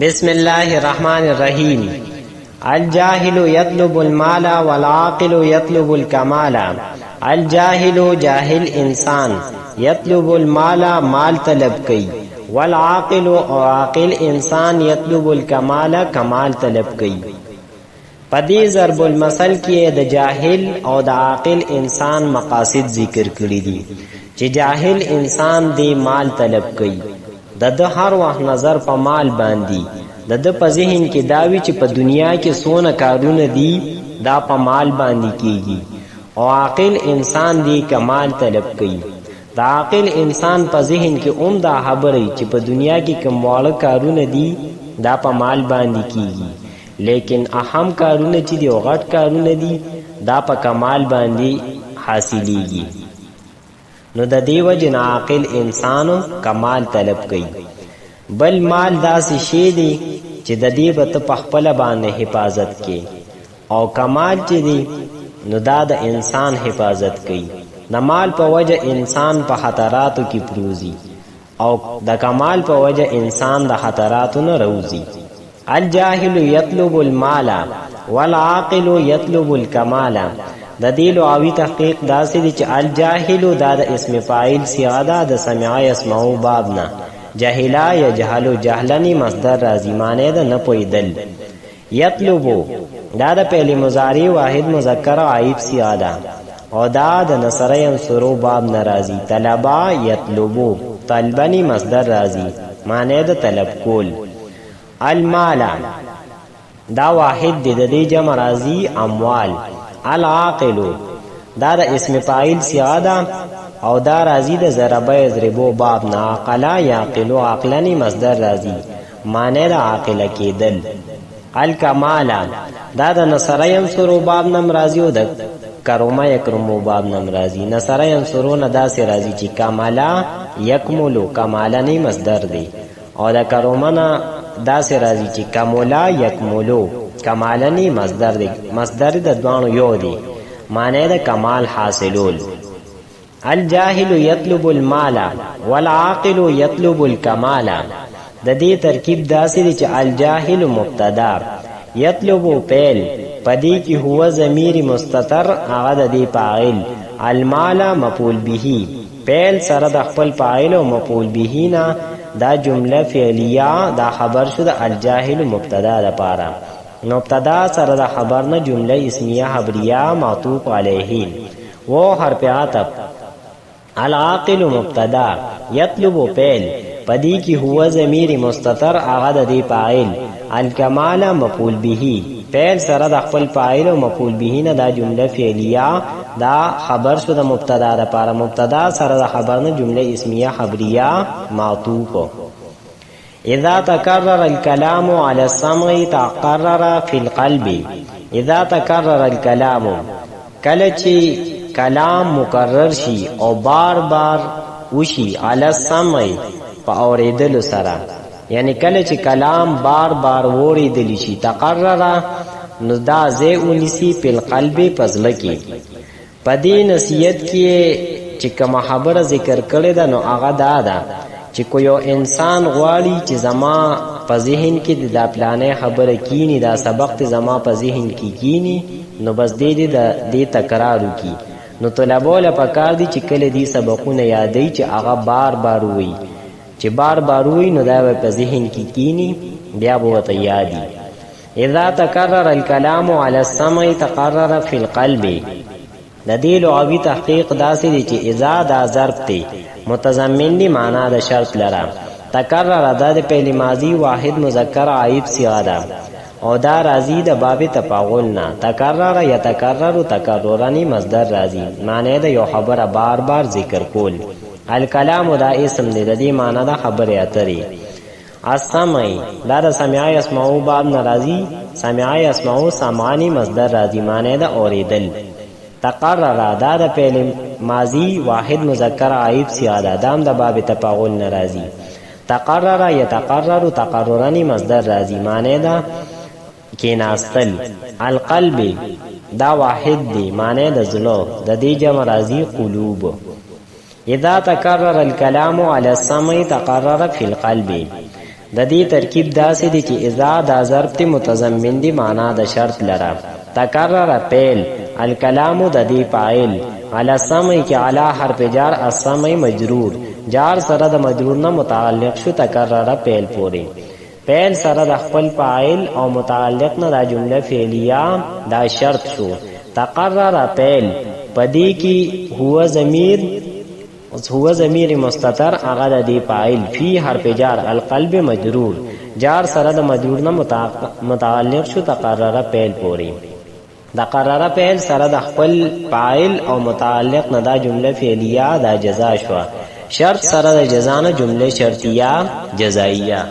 بسم الله الرحمن الرحیم. الجاهل يطلب المال والعاقل يطلب الكمال. الجاهل جاہل انسان یطلب المال مال طلب کئی، والعاقل اور عاقل انسان یطلب الکمال کمال طلب کئی. پدی ضرب المثل کی د جاہل او د عاقل انسان مقاصد ذکر کړی دي چې جاہل انسان دی مال طلب کئی، د هر وخت نظر په مال باندې، د په ذهن کې داوی چې په دنیا کې سونه کارونه دي دا په مال باندې کیږي، او عاقل انسان دی کمال طلب کئی. د عاقل انسان په ذهن کې دا خبرې چې په دنیا کې کوم واړه کارونه دي دا په مال باندې کیږي، لیکن اهم کارونه چې دی او غټ کارونه دي دا په کمال باندې حاصلېږي. نو د دې وجه عاقل انسانو کمال طلب کئی. بل مال داسې شی دی چې د دې به ته په خپله باندې حفاظت کې، او کمال چې دی نو دا د انسان حفاظت کوي. د مال په وجه انسان په خطراتو کې پروزي، او د کمال په وجه انسان د خطراتو نه روزي. الجاهل يطلب المال والعاقل يطلب الكمال. د دې لغوي تحقیق داسې دی چې الجاهل دا د اسم فاعل صيغه ده د سمع يسمعو باب نه. جاهلا يجهل جهلنی مصدر راځي، معنی ده نه پوهېدل. یطلبو دا د فعل مضارع واحد مذکر عیب صيغه ده، او دا د نصر ینصرو باب ناراضی. طلبا یطلبو طلبنی مصدر راضی، معنی د طلب کول. المال دا واحد دی د دې جمع راضی اموال. العاقل دا د اسم فاعل صيغه ده، او دا راضی د ضرب یضربو باب نه. عقل یعقل عقلنی مصدر راضی، معنی د عاقل کېدل. الکمال دا د نصر ینصرو باب نم راضی، او د کرما یکرمو باب نم راضی. نصر ینصرون دا سی راضی چې کمالا یکملو کمالنی مصدر دی، او د کرمنا دا سی راضی چې کمولا یکملو کمالنی مصدر دی. مصدر د دوانو یو دی، معنی د کمال حاصلول. الجاهل یطلب المال والعاقل یطلب الکمال. د دې ترکیب داسې دی چې الجاهل مبتدا، یطلبو پیل، پدی کی هو ضمیر مستتر هغه د دې فاعل، المال مفعول به، پیل سره د خپل فاعل او مفعول به نه دا جمله فعلیه دا خبر شو د الجاهل مبتدا لپاره. مبتدا سره د خبر نه جمله اسمیه خبریه معطوف علیه و حرف عطف. العاقل مبتدا، یطلب پیل، پدی کی هو ضمیر مستتر هغه د دې فاعل، الکمال مفعول به، فعل سره د خپل فاعل او مفعول به نه دا جمله فعلیه دا خبر شو د مبتدا لپاره. مبتدا سره د خبر نه جمله اسمیه خبریه معطوف. اذا تکرر الكلام على السمع تقرر في القلب. اذا تکرر الكلام کله چې کلام مکرر شي او بار بار وشي على السمع په اوریدلو سره، یعنی کله چې کلام بار بار اوریدل شي تقرر نو دا زه ونیسی په قلب پزله کې. پدې نصیحت کې چې کوم خبره ذکر کړې ده نو هغه دا ده چې کوی انسان غواړي چې زما په ذهن کې د پلانې خبره کینی، دا سبق ته زما په ذهن کې کینی، نو بس دې تکرار وکي. نو طلبه له پکار دي چې کله دې سبقونه یادې چې هغه بار بار وي، چې بار بار وي نو دا په ذهن کې کینی، بیا به ته یادي. اذا تکرر الكلام على السمع تقرر في القلب. د دې لغوي تحقیق داسې دی چې اذا دا ظرف ته متضمن دی معنا د شرط لره. تکرر دا د فعل ماضی واحد مذکر عیب صيغه ده، او دا راضی د باب تفاعل نه. تکرر یتکرر تکررنی مصدر راضی، معنی د یو خبره بار بار ذکر کول. الکلام دا اسم دی، د دې معنی دا خبره اترې. السمع دا د سمع يسمعو باب ناراضی، سمع يسمعو سمعانی مصدر راضی، معنی دا اوریدل. تقرر دا د فعل ماضی واحد مذکر عیب صيغه ده، دام د باب تفاعل ناراضی. تقرر یتقرر تقررنی مصدر راضی، معنی دا کیناستل. القلب دا واحد دی، معنی د زړه، د دې جمع راضی قلوب. اذا تکرر الكلام على السمع تقرر في القلب. د دې ترکیب داسې دی چې اذا دا ظرف تی متضمن دی معنا د شرط لره. تکرر فعل الکلام د دې فاعل علی السمع کې علی حرف جار السمع مجرور جار سره د مجرور نه متعلق شو تکرر فعل پوری. فعل سره د خپل فاعل او متعلق نه دا جمله فعلیه دا شرط شو. تقرر فعل پدې کې هو ضمیر مستتر هغه د دې فاعل فی حرف جار القلب مجرور جار سره د مجرور نه متعلق شو تقرر فعل پوری. د قرره فعل سره د خپل فاعل او متعلق نه دا جمله فعلیه دا جزا شو. شرط سره د جزا نه جمله شرطیه جزائیه.